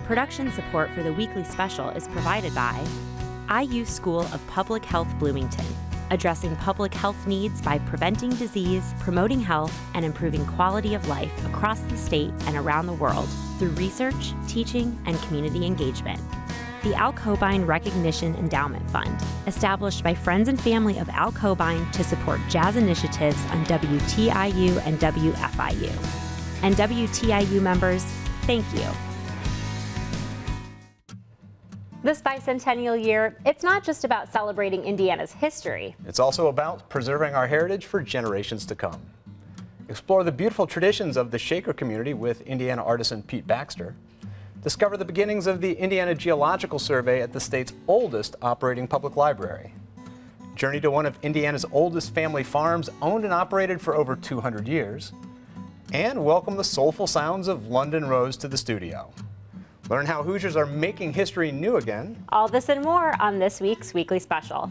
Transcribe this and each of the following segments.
Production support for the weekly special is provided by IU School of Public Health Bloomington, addressing public health needs by preventing disease, promoting health, and improving quality of life across the state and around the world through research, teaching, and community engagement. The Al Cobain Recognition Endowment Fund, established by friends and family of Al Cobain to support jazz initiatives on WTIU and WFIU. And WTIU members, thank you. This bicentennial year, it's not just about celebrating Indiana's history. It's also about preserving our heritage for generations to come. Explore the beautiful traditions of the Shaker community with Indiana Artisan Pete Baxter. Discover the beginnings of the Indiana Geological Survey at the state's oldest operating public library. Journey to one of Indiana's oldest family farms, owned and operated for over 200 years. And welcome the soulful sounds of London Rose to the studio. Learn how Hoosiers are making history new again. All this and more on this week's Weekly Special.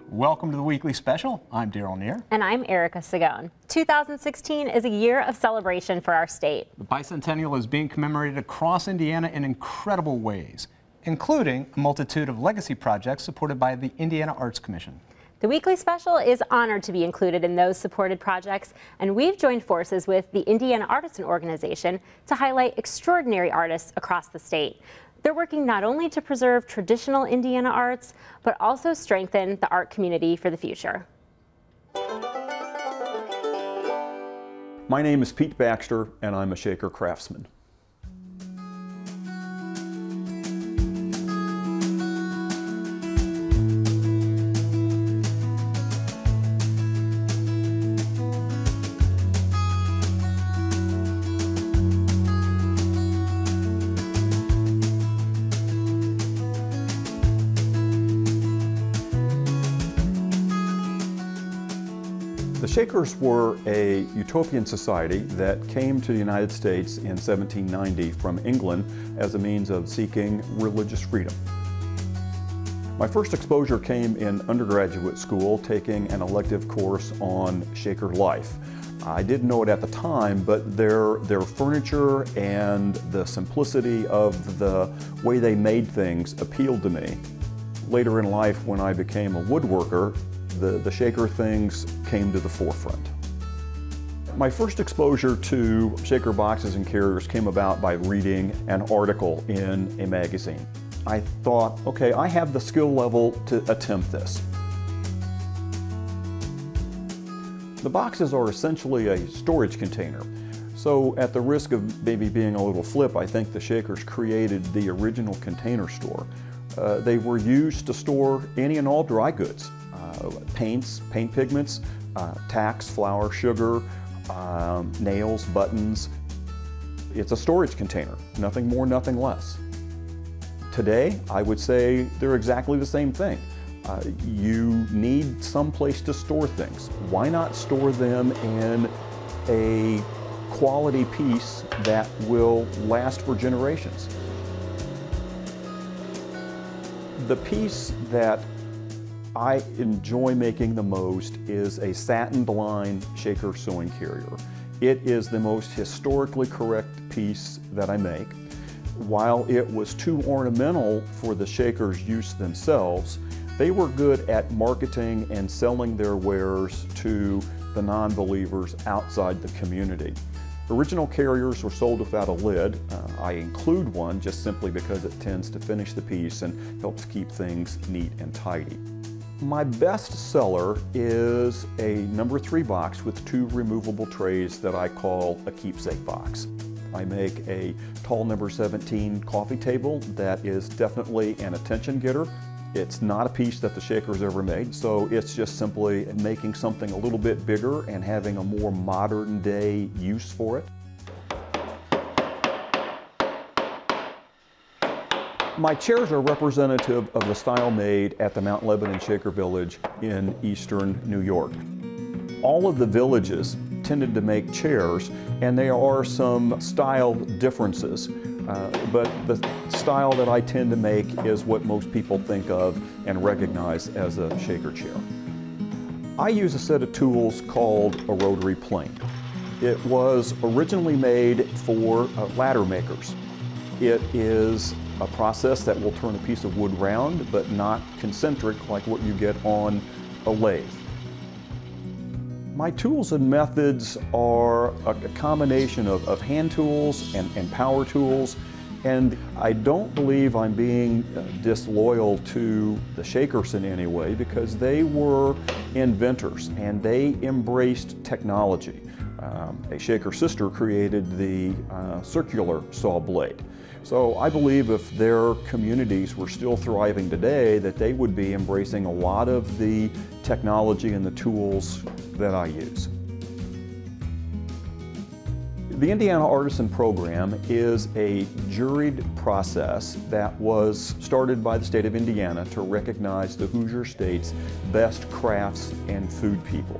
Welcome to the Weekly Special. I'm Daryl Neer. And I'm Erica Sagone. 2016 is a year of celebration for our state. The bicentennial is being commemorated across Indiana in incredible ways, including a multitude of legacy projects supported by the Indiana Arts Commission. The Weekly Special is honored to be included in those supported projects, and we've joined forces with the Indiana Artisan Organization to highlight extraordinary artists across the state. They're working not only to preserve traditional Indiana arts, but also strengthen the art community for the future. My name is Pete Baxter, and I'm a Shaker craftsman. The Shakers were a utopian society that came to the United States in 1790 from England as a means of seeking religious freedom. My first exposure came in undergraduate school, taking an elective course on Shaker life. I didn't know it at the time, but their furniture and the simplicity of the way they made things appealed to me. Later in life, when I became a woodworker, the Shaker things came to the forefront. My first exposure to Shaker boxes and carriers came about by reading an article in a magazine. I thought, okay, I have the skill level to attempt this. The boxes are essentially a storage container. So at the risk of maybe being a little flip, I think the Shakers created the original container store. They were used to store any and all dry goods. Paints, paint pigments, tacks, flour, sugar, nails, buttons. It's a storage container, nothing more, nothing less. Today, I would say they're exactly the same thing. You need some place to store things. Why not store them in a quality piece that will last for generations? The piece that I enjoy making the most is a satin-lined Shaker sewing carrier. It is the most historically correct piece that I make. While it was too ornamental for the Shakers' use themselves, they were good at marketing and selling their wares to the non-believers outside the community. Original carriers were sold without a lid. I include one just simply because it tends to finish the piece and helps keep things neat and tidy. My best seller is a number 3 box with 2 removable trays that I call a keepsake box. I make a tall number 17 coffee table that is definitely an attention getter. It's not a piece that the Shakers ever made, so it's just simply making something a little bit bigger and having a more modern day use for it. My chairs are representative of the style made at the Mount Lebanon Shaker Village in eastern New York. All of the villages intended to make chairs, and there are some style differences. But the style that I tend to make is what most people think of and recognize as a shaker chair. I use a set of tools called a rotary plane. It was originally made for ladder makers. It is a process that will turn a piece of wood round, but not concentric like what you get on a lathe. My tools and methods are a combination of hand tools and power tools, and I don't believe I'm being disloyal to the Shakers in any way, because they were inventors and they embraced technology. A Shaker sister created the circular saw blade. So I believe if their communities were still thriving today, that they would be embracing a lot of the technology and the tools that I use. The Indiana Artisan Program is a juried process that was started by the state of Indiana to recognize the Hoosier state's best crafts and food people.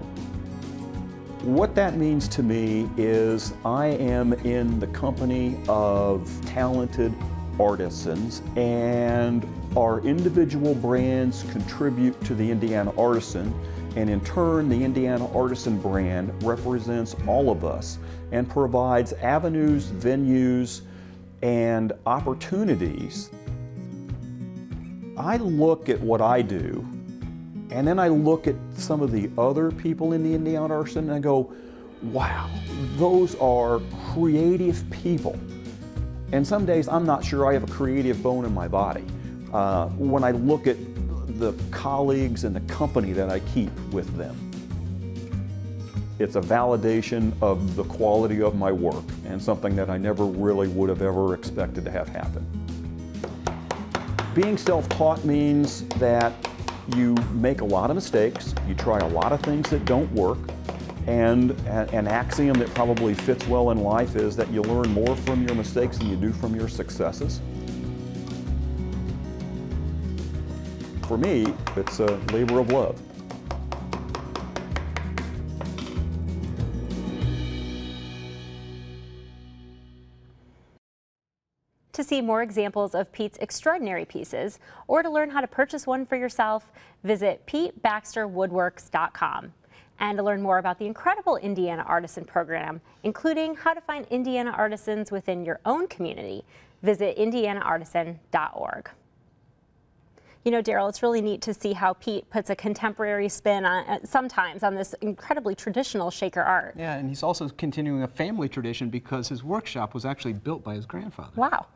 What that means to me is I am in the company of talented artisans, and our individual brands contribute to the Indiana Artisan, and in turn the Indiana Artisan brand represents all of us and provides avenues, venues, and opportunities. I look at what I do, and then I look at some of the other people in the Indiana Artisan and I go, wow, those are creative people. And some days I'm not sure I have a creative bone in my body. When I look at the colleagues and the company that I keep with them, it's a validation of the quality of my work and something that I never really would have ever expected to have happen. Being self-taught means that you make a lot of mistakes, you try a lot of things that don't work, and an axiom that probably fits well in life is that you learn more from your mistakes than you do from your successes. For me, it's a labor of love. To see more examples of Pete's extraordinary pieces, or to learn how to purchase one for yourself, visit PeteBaxterWoodworks.com. And to learn more about the incredible Indiana Artisan Program, including how to find Indiana artisans within your own community, visit indianaartisan.org. You know, Daryl, it's really neat to see how Pete puts a contemporary spin on, sometimes on this incredibly traditional shaker art. Yeah, and he's also continuing a family tradition because his workshop was actually built by his grandfather. Wow.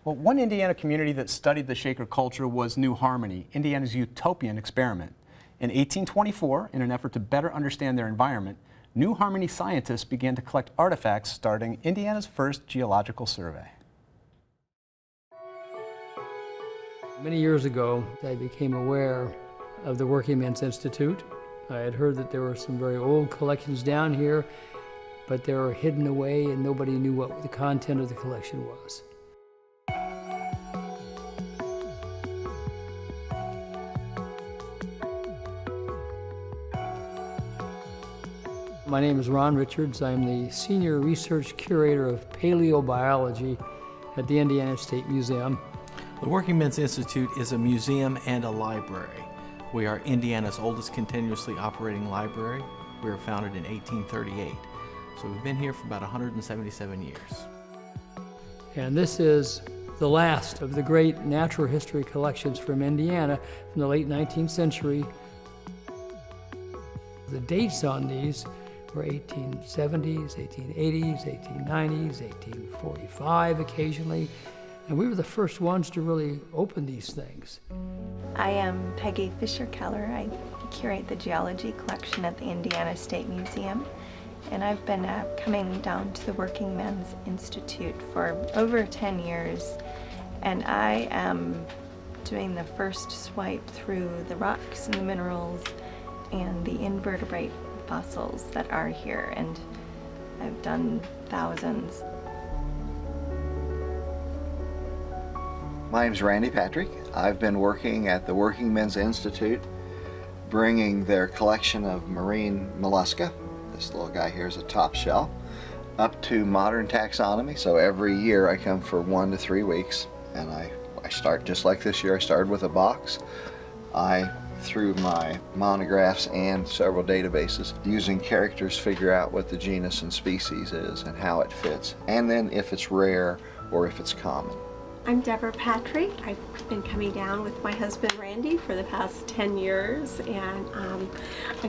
Well, one Indiana community that studied the shaker culture was New Harmony, Indiana's utopian experiment. In 1824, in an effort to better understand their environment, New Harmony scientists began to collect artifacts, starting Indiana's first geological survey. Many years ago, I became aware of the Working Men's Institute. I had heard that there were some very old collections down here, but they were hidden away and nobody knew what the content of the collection was. My name is Ron Richards. I'm the Senior Research Curator of Paleobiology at the Indiana State Museum. The Working Men's Institute is a museum and a library. We are Indiana's oldest continuously operating library. We were founded in 1838. So we've been here for about 177 years. And this is the last of the great natural history collections from Indiana from the late 19th century. The dates on these were 1870s, 1880s, 1890s, 1845 occasionally. And we were the first ones to really open these things. I am Peggy Fisher-Keller. I curate the geology collection at the Indiana State Museum. And I've been coming down to the Working Men's Institute for over 10 years. And I am doing the first swipe through the rocks and the minerals and the invertebrate fossils that are here. And I've done thousands. My name's Randy Patrick. I've been working at the Working Men's Institute, bringing their collection of marine mollusca, This little guy here is a top shelf, up to modern taxonomy. So every year I come for 1 to 3 weeks, and I start just like this year. I started with a box. Through my monographs and several databases, using characters, figure out what the genus and species is and how it fits, and then if it's rare or if it's common. I'm Deborah Patrick. I've been coming down with my husband Randy for the past 10 years, and I'm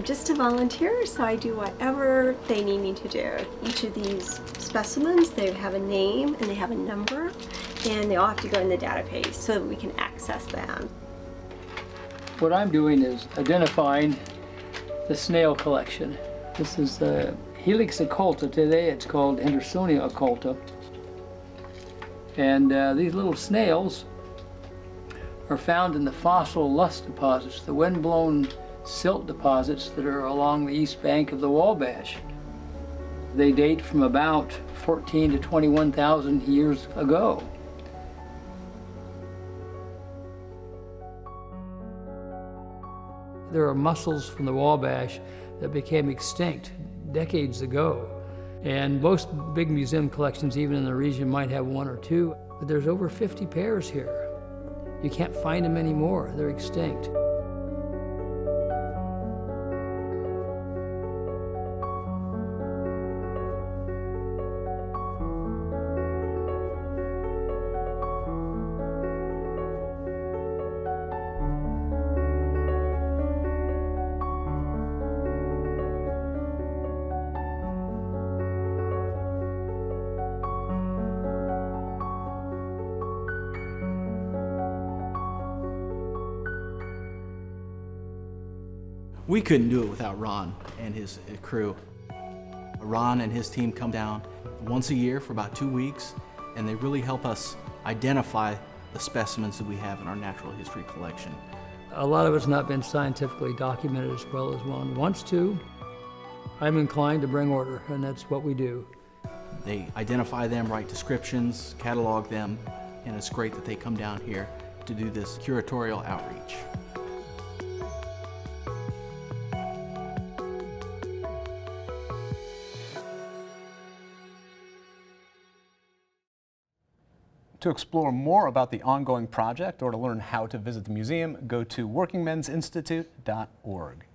just a volunteer, so I do whatever they need me to do. Each of these specimens, they have a name and they have a number, and they all have to go in the database so that we can access them. What I'm doing is identifying the snail collection. This is the Helix occulta. Today it's called Hendersonia occulta. And these little snails are found in the fossil lust deposits, the wind-blown silt deposits that are along the east bank of the Wabash. They date from about 14 to 21,000 years ago. There are mussels from the Wabash that became extinct decades ago. And most big museum collections, even in the region, might have 1 or 2. But there's over 50 pairs here. You can't find them anymore. They're extinct. We couldn't do it without Ron and his crew. Ron and his team come down once a year for about 2 weeks, and they really help us identify the specimens that we have in our natural history collection. A lot of it's not been scientifically documented as well as one wants to. I'm inclined to bring order, and that's what we do. They identify them, write descriptions, catalog them, and it's great that they come down here to do this curatorial outreach. To explore more about the ongoing project or to learn how to visit the museum, go to workingmensinstitute.org.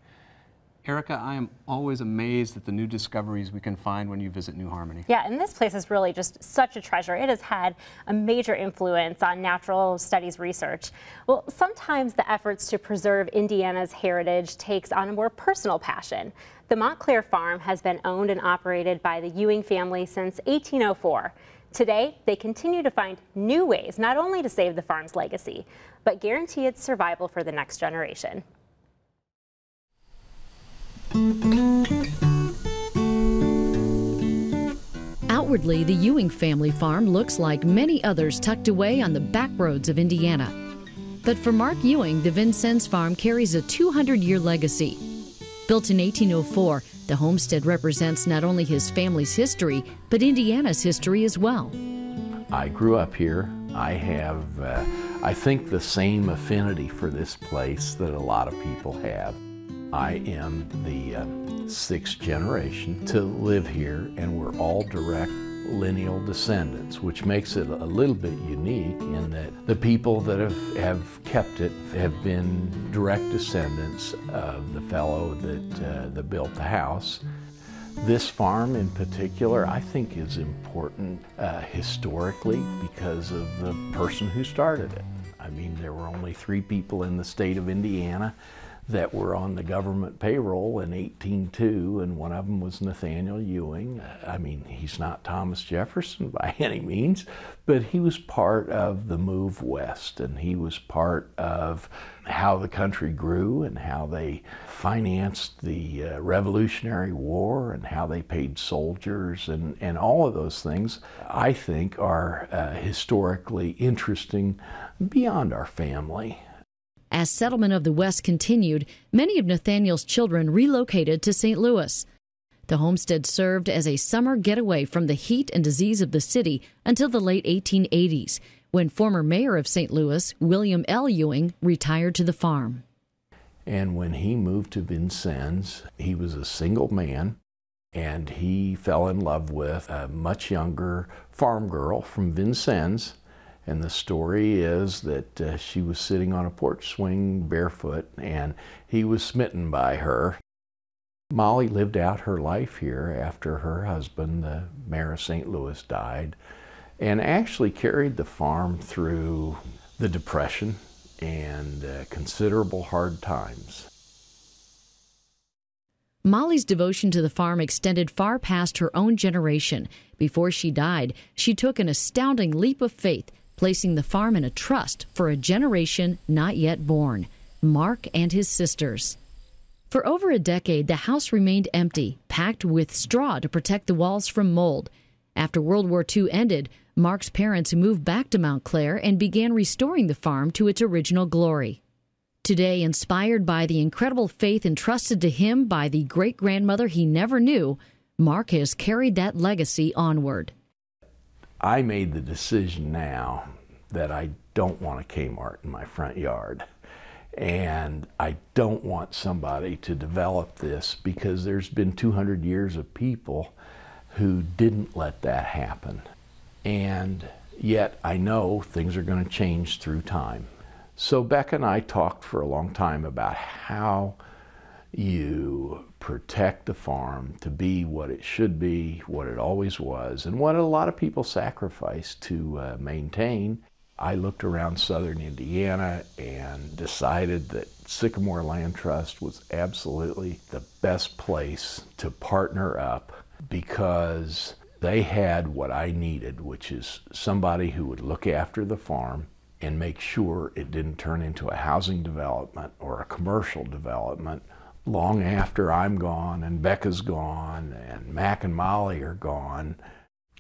Erica, I am always amazed at the new discoveries we can find when you visit New Harmony. Yeah, and this place is really just such a treasure. It has had a major influence on natural studies research. Well, sometimes the efforts to preserve Indiana's heritage takes on a more personal passion. The Mont Clair farm has been owned and operated by the Ewing family since 1804. Today, they continue to find new ways not only to save the farm's legacy, but guarantee its survival for the next generation. Outwardly, the Ewing family farm looks like many others tucked away on the back roads of Indiana. But for Mark Ewing, the Vincennes farm carries a 200-year legacy. Built in 1804, the homestead represents not only his family's history, but Indiana's history as well. I grew up here. I have, I think, the same affinity for this place that a lot of people have. I am the 6th generation to live here, and we're all direct lineal descendants, which makes it a little bit unique in that the people that have kept it have been direct descendants of the fellow that built the house. This farm in particular, I think, is important historically because of the person who started it. I mean, there were only 3 people in the state of Indiana that were on the government payroll in 1802, and one of them was Nathaniel Ewing. I mean, he's not Thomas Jefferson by any means, but he was part of the move west, and he was part of how the country grew and how they financed the Revolutionary War and how they paid soldiers, and all of those things, I think, are historically interesting beyond our family. As settlement of the West continued, many of Nathaniel's children relocated to St. Louis. The homestead served as a summer getaway from the heat and disease of the city until the late 1880s, when former mayor of St. Louis, William L. Ewing, retired to the farm. And when he moved to Vincennes, he was a single man. And he fell in love with a much younger farm girl from Vincennes. And the story is that she was sitting on a porch swing barefoot, and he was smitten by her. Molly lived out her life here after her husband, the mayor of St. Louis, died, and actually carried the farm through the Depression and considerable hard times. Molly's devotion to the farm extended far past her own generation. Before she died, she took an astounding leap of faith, placing the farm in a trust for a generation not yet born, Mark and his sisters. For over a decade, the house remained empty, packed with straw to protect the walls from mold. After World War II ended, Mark's parents moved back to Mont Clair and began restoring the farm to its original glory. Today, inspired by the incredible faith entrusted to him by the great-grandmother he never knew, Mark has carried that legacy onward. I made the decision now that I don't want a Kmart in my front yard. And I don't want somebody to develop this, because there's been 200 years of people who didn't let that happen. And yet I know things are going to change through time. So Becca and I talked for a long time about how you protect the farm to be what it should be, what it always was, and what a lot of people sacrifice to maintain. I looked around southern Indiana and decided that Sycamore Land Trust was absolutely the best place to partner up, because they had what I needed, which is somebody who would look after the farm and make sure it didn't turn into a housing development or a commercial development long after I'm gone and Becca's gone and Mac and Molly are gone.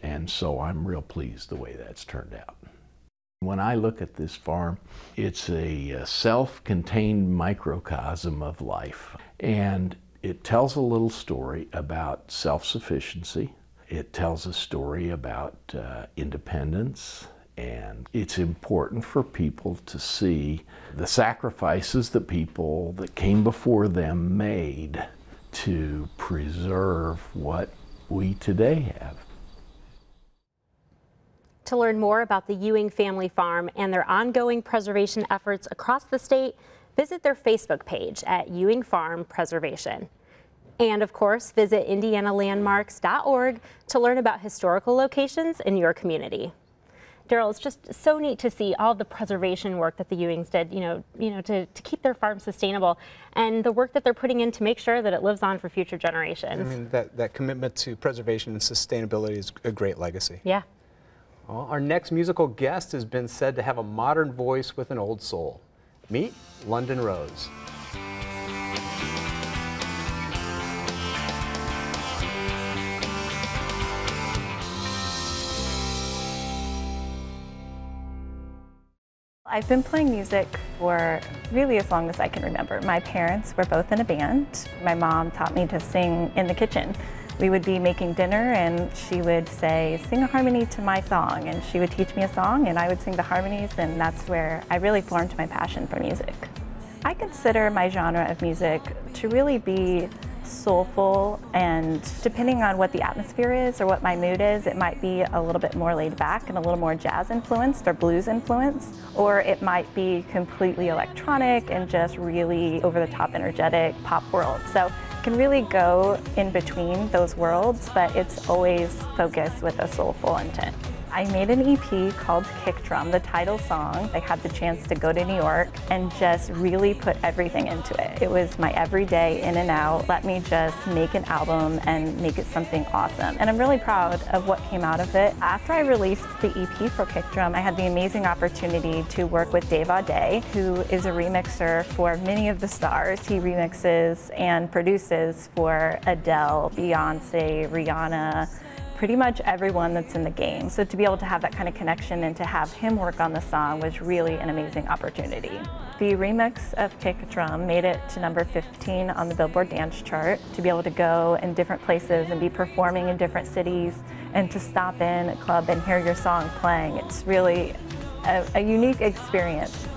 And so I'm real pleased the way that's turned out. When I look at this farm, it's a self-contained microcosm of life. And it tells a little story about self-sufficiency. It tells a story about independence. And it's important for people to see the sacrifices that people that came before them made to preserve what we today have. To learn more about the Ewing family farm and their ongoing preservation efforts across the state, visit their Facebook page at Ewing Farm Preservation. And of course, visit indianalandmarks.org to learn about historical locations in your community. Daryl, it's just so neat to see all the preservation work that the Ewings did, to keep their farm sustainable, and the work that they're putting in to make sure that it lives on for future generations. I mean, that commitment to preservation and sustainability is a great legacy. Yeah. Well, our next musical guest has been said to have a modern voice with an old soul. Meet London Rose. I've been playing music for really as long as I can remember. My parents were both in a band. My mom taught me to sing in the kitchen. We would be making dinner and she would say, "Sing a harmony to my song," and she would teach me a song and I would sing the harmonies, and that's where I really formed my passion for music. I consider my genre of music to really be soulful, and depending on what the atmosphere is or what my mood is, it might be a little bit more laid back and a little more jazz influenced or blues influenced, or it might be completely electronic and just really over the top energetic pop world. So it can really go in between those worlds, but it's always focused with a soulful intent. I made an EP called Kick Drum, the title song. I had the chance to go to New York and just really put everything into it. It was my everyday in and out. Let me just make an album and make it something awesome. And I'm really proud of what came out of it. After I released the EP for Kick Drum, I had the amazing opportunity to work with Dave Audet, who is a remixer for many of the stars. He remixes and produces for Adele, Beyonce, Rihanna, pretty much everyone that's in the game. So to be able to have that kind of connection and to have him work on the song was really an amazing opportunity. The remix of Kick Drum made it to number 15 on the Billboard Dance Chart. To be able to go in different places and be performing in different cities and to stop in a club and hear your song playing, it's really a unique experience.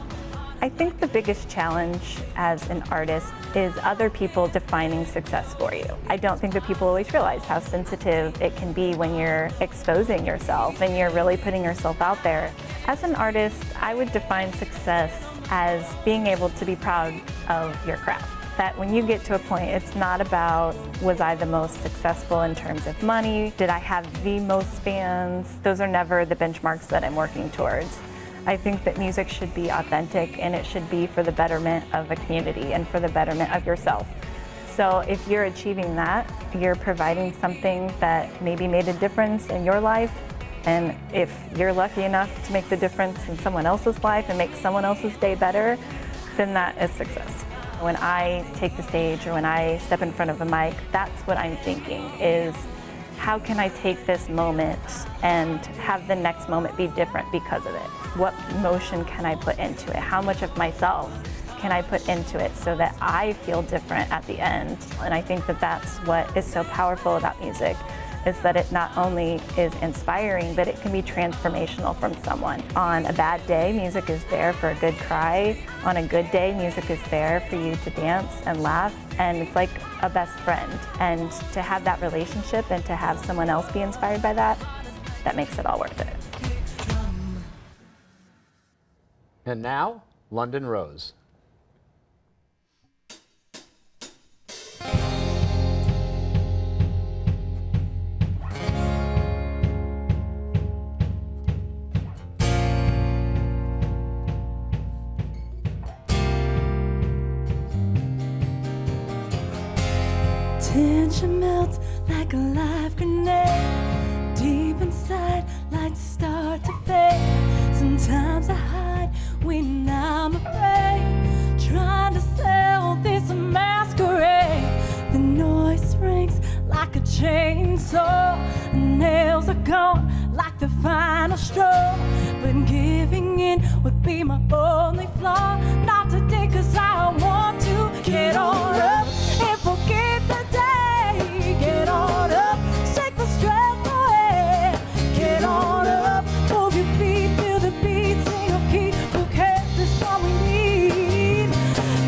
I think the biggest challenge as an artist is other people defining success for you. I don't think that people always realize how sensitive it can be when you're exposing yourself and you're really putting yourself out there. As an artist, I would define success as being able to be proud of your craft. That when you get to a point, it's not about, was I the most successful in terms of money? Did I have the most fans? Those are never the benchmarks that I'm working towards. I think that music should be authentic, and it should be for the betterment of a community and for the betterment of yourself. So if you're achieving that, you're providing something that maybe made a difference in your life, and if you're lucky enough to make the difference in someone else's life and make someone else's day better, then that is success. When I take the stage or when I step in front of a mic, that's what I'm thinking is, how can I take this moment and have the next moment be different because of it? What emotion can I put into it? How much of myself can I put into it so that I feel different at the end? And I think that that's what is so powerful about music, is that it not only is inspiring, but it can be transformational from someone. On a bad day, music is there for a good cry. On a good day, music is there for you to dance and laugh, and it's like a best friend. And to have that relationship and to have someone else be inspired by that, that makes it all worth it. And now, London Rose. Tension melts like a live grenade. Deep inside, lights start to fade. Sometimes I hide when I'm afraid, trying to sell this masquerade. The noise rings like a chainsaw. Nails are gone like the final straw. But giving in would be my only flaw. Not today, 'cause I want to get on up and forget the day. Get on up, shake the stress away. Get on up, move your feet, feel the beat, sing a key. Who cares, it's what we need.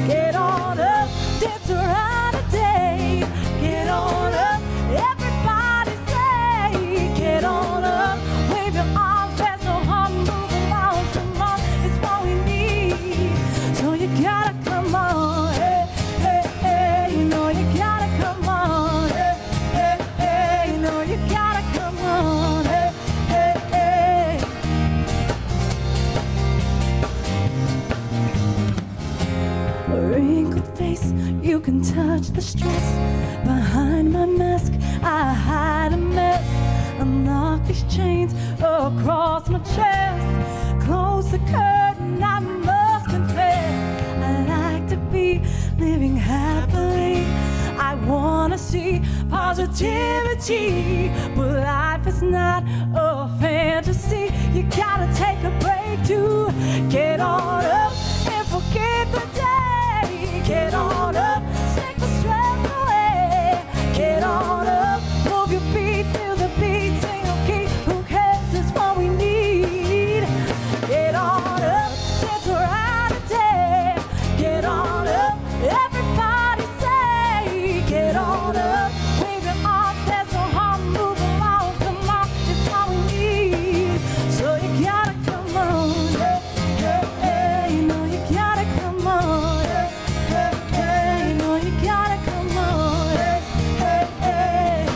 Get on up, dance around a day. Get on up, everybody say. Get on up, wave your arms, there's no harm, move around, come on, it's what we need. So you gotta come on, hey, hey, hey, you know you gotta come on, hey, hey, hey, you know you gotta come on, hey, hey, hey. A wrinkled face, you can touch the stress. Behind my mask, I hide a mess. Unlock these chains across my chest. Close the curtain, I must confess. I like to be living happily. I wanna see positivity, but life is not a fantasy. You gotta take a break to get on up and forget the day. Get on up, shake the stress away. Get on up, move your feet, feel the beat, sing a key. Who cares, it's what we need. Get on up, dance around a day. Get on up, everybody say. Get on up, wave your arms, there's no harm, move along, come on, it's what we need. So you gotta come on, hey, hey, hey, you know you gotta come on, hey, hey, hey, you know you gotta come on, hey, hey, hey.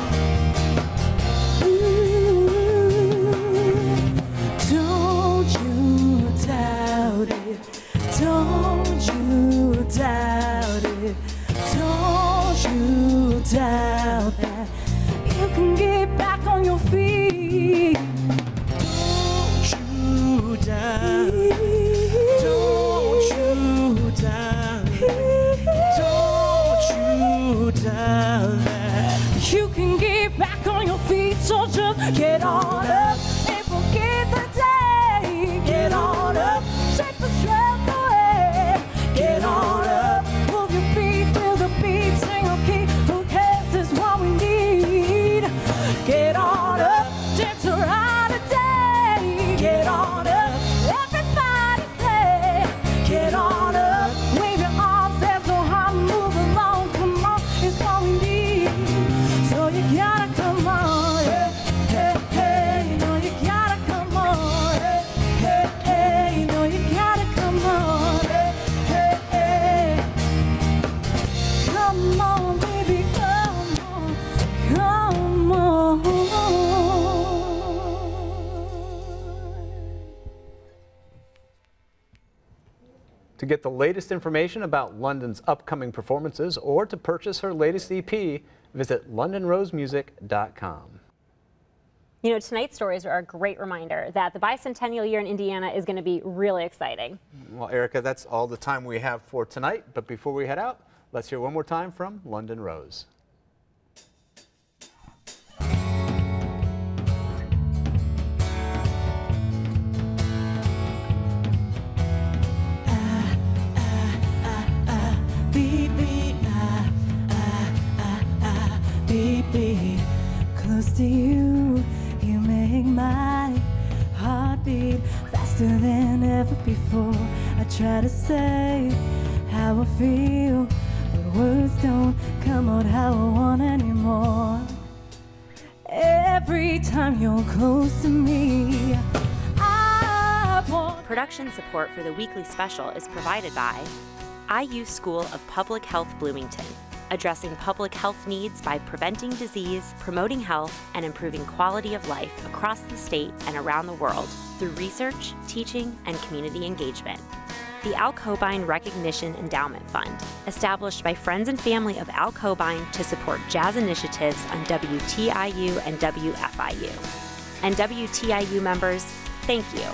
Ooh, don't you doubt it, don't you doubt it, don't you doubt that you can get back on your feet. Don't you doubt it, don't you doubt it, don't you doubt that you can get back on your feet. So just get on up and forget the day. Get on up, shake the stress away. Get on up, move your feet, feel the beat, sing a key. Who cares, it's To get the latest information about London's upcoming performances or to purchase her latest EP, visit londonrosemusic.com. You know, tonight's stories are a great reminder that the bicentennial year in Indiana is going to be really exciting. Well, Erica, that's all the time we have for tonight. But before we head out, let's hear one more time from London Rose. Baby, close to you, you make my heart beat faster than ever before. I try to say how I feel, but words don't come out how I want anymore. Every time you're close to me, I want... Production support for the weekly special is provided by IU School of Public Health Bloomington, addressing public health needs by preventing disease, promoting health, and improving quality of life across the state and around the world through research, teaching, and community engagement. The Al Cobain Recognition Endowment Fund, established by friends and family of Al Cobain to support jazz initiatives on WTIU and WFIU. And WTIU members, thank you.